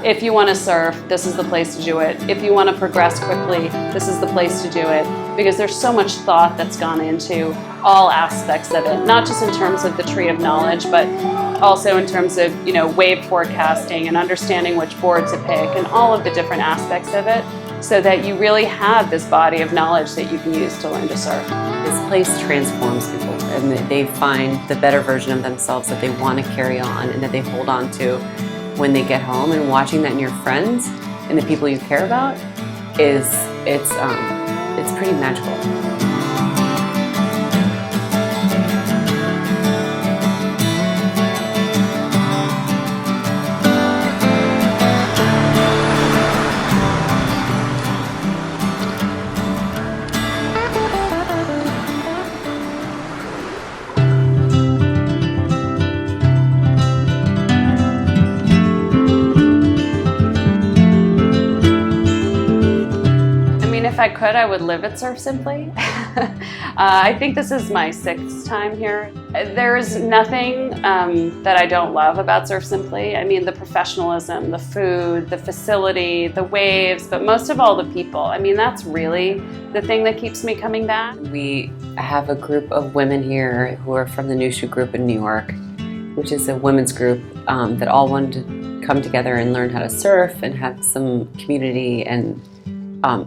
If you want to surf, this is the place to do it. If you want to progress quickly, this is the place to do it. Because there's so much thought that's gone into all aspects of it, not just in terms of the tree of knowledge, but also in terms of, wave forecasting and understanding which board to pick and all of the different aspects of it, so that you really have this body of knowledge that you can use to learn to surf. This place transforms people, and they find the better version of themselves that they want to carry on and that they hold on to when they get home. And watching that in your friends and the people you care about it's pretty magical. If I could, I would live at Surf Simply. I think this is my 6th time here. There's nothing that I don't love about Surf Simply. I mean, the professionalism, the food, the facility, the waves, but most of all, the people. I mean, that's really the thing that keeps me coming back. We have a group of women here who are from the Nushu group in New York, which is a women's group that all wanted to come together and learn how to surf and have some community and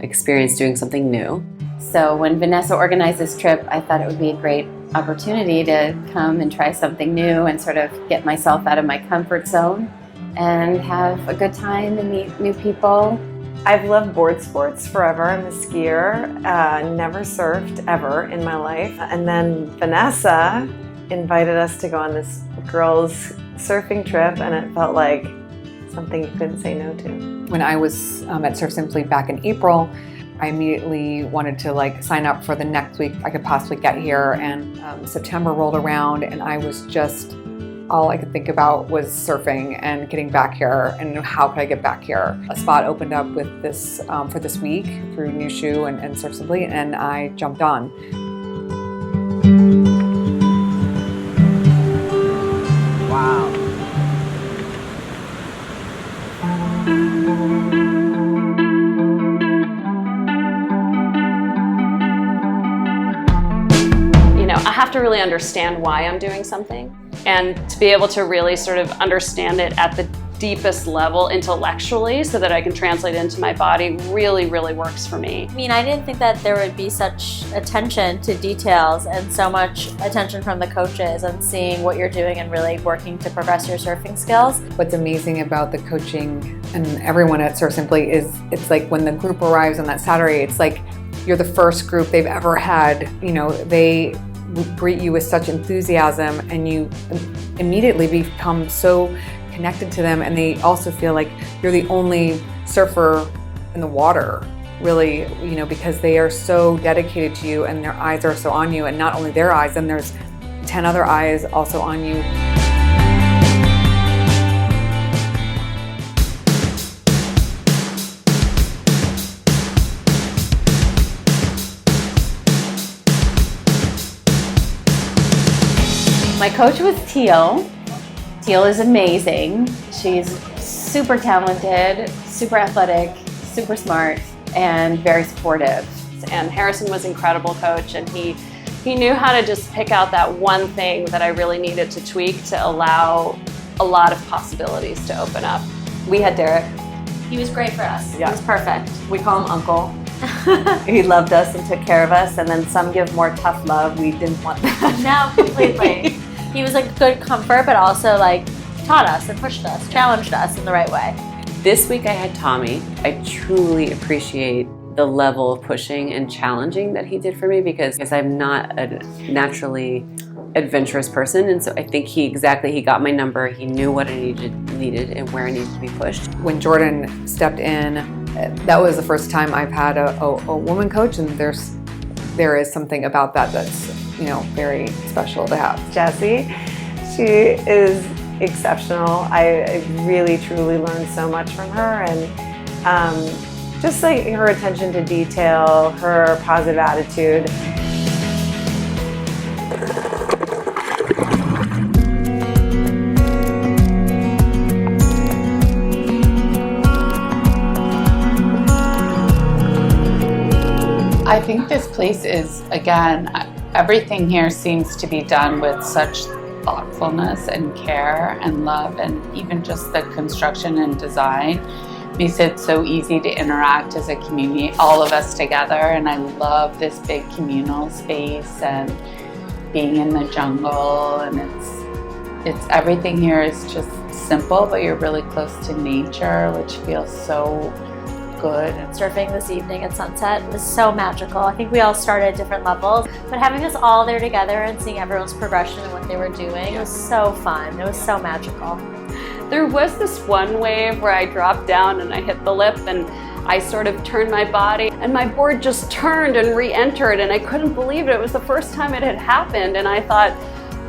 experience doing something new. So when Vanessa organized this trip, I thought it would be a great opportunity to come and try something new and sort of get myself out of my comfort zone and have a good time and meet new people. I've loved board sports forever. I'm a skier, never surfed ever in my life. And then Vanessa invited us to go on this girls' surfing trip, and it felt like something you couldn't say no to. When I was at Surf Simply back in April, I immediately wanted to sign up for the next week I could possibly get here, and September rolled around and I was just, all I could think about was surfing and getting back here and how could I get back here. A spot opened up with this for this week through Nushu and Surf Simply, and I jumped on. Wow. I have to really understand why I'm doing something, and to be able to really sort of understand it at the deepest level intellectually so that I can translate it into my body really, really works for me. I mean, I didn't think that there would be such attention to details and so much attention from the coaches and seeing what you're doing and really working to progress your surfing skills. What's amazing about the coaching and everyone at Surf Simply is it's like when the group arrives on that Saturday, it's like you're the first group they've ever had. They greet you with such enthusiasm and you immediately become so connected to them, and they also feel like you're the only surfer in the water, really, because they are so dedicated to you and their eyes are so on you, and not only their eyes, and there's 10 other eyes also on you. My coach was Teal. Teal is amazing. She's super talented, super athletic, super smart, and very supportive. And Harrison was an incredible coach, and he knew how to just pick out that one thing that I really needed to tweak to allow a lot of possibilities to open up. We had Derek. He was great for us. Yeah. He was perfect. We call him Uncle. He loved us and took care of us, and then some give more tough love. We didn't want that. No, completely. He was like good comfort, but also taught us and pushed us, challenged us in the right way. This week I had Tommy. I truly appreciate the level of pushing and challenging that he did for me because I'm not a naturally adventurous person, and so I think he got my number. He knew what I needed and where I needed to be pushed. When Jordan stepped in, that was the first time I've had a woman coach, and there is something about that that's very special to have. Jessie, she is exceptional. I really truly learned so much from her, and just her attention to detail, her positive attitude. I think this place is, again, everything here seems to be done with such thoughtfulness and care and love, and even just the construction and design makes it so easy to interact as a community, all of us together. And I love this big communal space and being in the jungle, and it's everything here is just simple, but you're really close to nature, which feels so good. Surfing this evening at sunset was so magical. I think we all started at different levels, but having us all there together and seeing everyone's progression and what they were doing was so fun. It was so magical. There was this one wave where I dropped down and I hit the lip, and I sort of turned my body and my board just turned and re-entered, and I couldn't believe it. It was the first time it had happened, and I thought,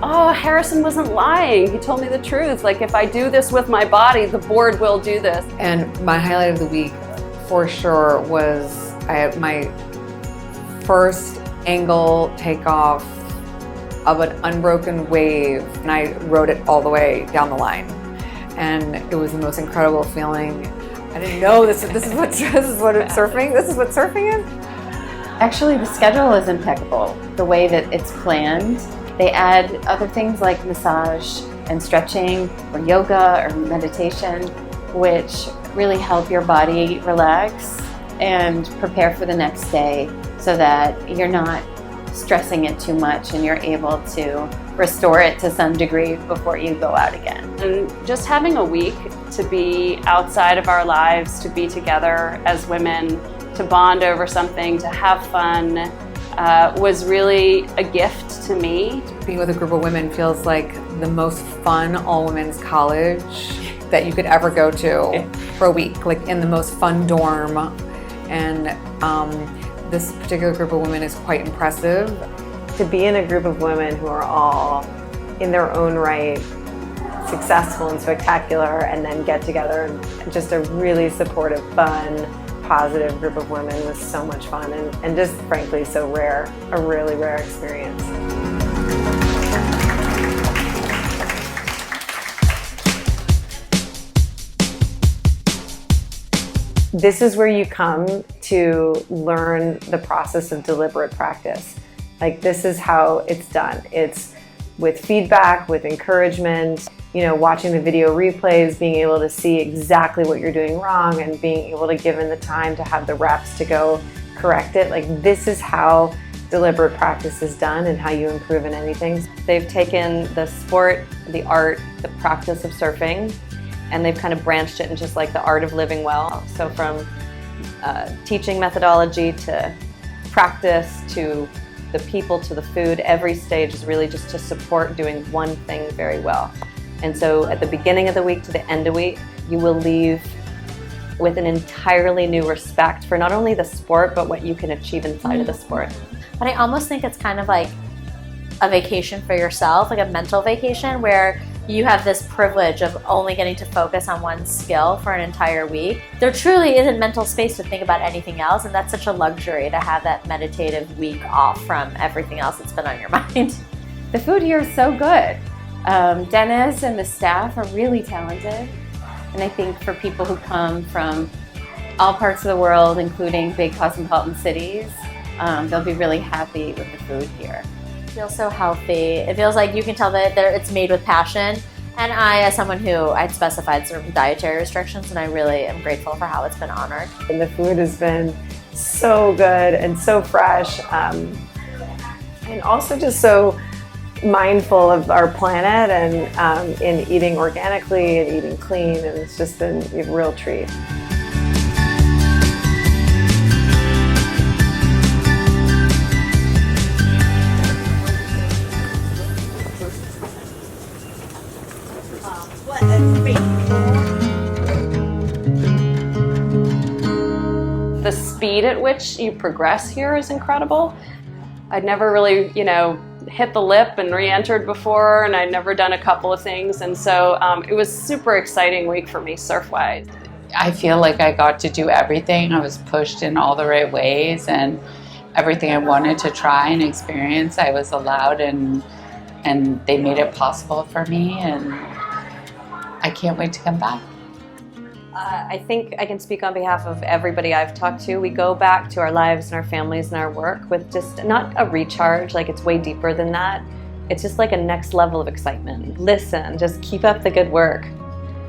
oh, Harrison wasn't lying. He told me the truth. Like, if I do this with my body, the board will do this. And my highlight of the week for sure was my first angle takeoff of an unbroken wave, and I rode it all the way down the line. And it was the most incredible feeling. I didn't know this is what surfing is. Actually, the schedule is impeccable. The way that it's planned, they add other things like massage and stretching or yoga or meditation, which really help your body relax and prepare for the next day, so that you're not stressing it too much and you're able to restore it to some degree before you go out again. And just having a week to be outside of our lives, to be together as women, to bond over something, to have fun, was really a gift to me. Being with a group of women feels like the most fun all-women's college that you could ever go to for a week, like in the most fun dorm. And this particular group of women is quite impressive. To be in a group of women who are all in their own right successful and spectacular, and then get together and just a really supportive, fun, positive group of women was so much fun, and just frankly so rare, a really rare experience. This is where you come to learn the process of deliberate practice. Like, this is how it's done. It's with feedback, with encouragement, watching the video replays, being able to see exactly what you're doing wrong, and being able to, given the time, to have the reps to go correct it. Like, this is how deliberate practice is done and how you improve in anything. They've taken the sport, the art, the practice of surfing, and they've kind of branched it into just like the art of living well. So from teaching methodology to practice to the people to the food, every stage is really just to support doing one thing very well. And so at the beginning of the week to the end of the week, you will leave with an entirely new respect for not only the sport, but what you can achieve inside of the sport. But I almost think it's kind of like a vacation for yourself, like a mental vacation, where you have this privilege of only getting to focus on one skill for an entire week. There truly isn't mental space to think about anything else, and that's such a luxury to have that meditative week off from everything else that's been on your mind. The food here is so good. Dennis and the staff are really talented, and I think for people who come from all parts of the world, including big cosmopolitan cities, they'll be really happy with the food here. It feels so healthy. It feels like you can tell that it's made with passion. And I, as someone who I'd specified certain dietary restrictions, and I really am grateful for how it's been honored. And the food has been so good and so fresh, and also just so mindful of our planet, and in eating organically and eating clean, and it's just been a real treat. The speed at which you progress here is incredible. I'd never really, hit the lip and re-entered before, and I'd never done a couple of things, and so it was a super exciting week for me surf-wise. I feel like I got to do everything. I was pushed in all the right ways, and everything I wanted to try and experience, I was allowed, and they made it possible for me, and I can't wait to come back. I think I can speak on behalf of everybody I've talked to. We go back to our lives and our families and our work with just not a recharge, like it's way deeper than that. It's just like a next level of excitement. Listen, just keep up the good work.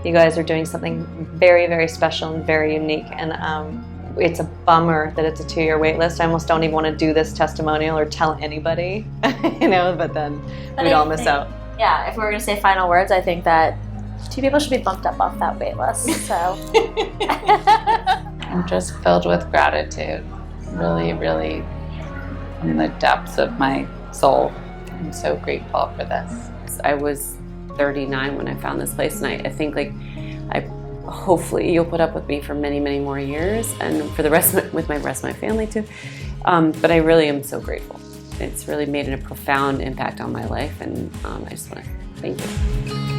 You guys are doing something very, very special and very unique. And it's a bummer that it's a 2-year wait list. I almost don't even want to do this testimonial or tell anybody, but then we'd all miss out. Yeah, if we were going to say final words, I think that 2 people should be bumped up off that wait list. So I'm just filled with gratitude, really, really, from the depths of my soul. I'm so grateful for this. I was 39 when I found this place, and I think hopefully you'll put up with me for many, many more years, and for the rest of with my rest of my family too. But I really am so grateful. It's really made a profound impact on my life, and I just want to thank you.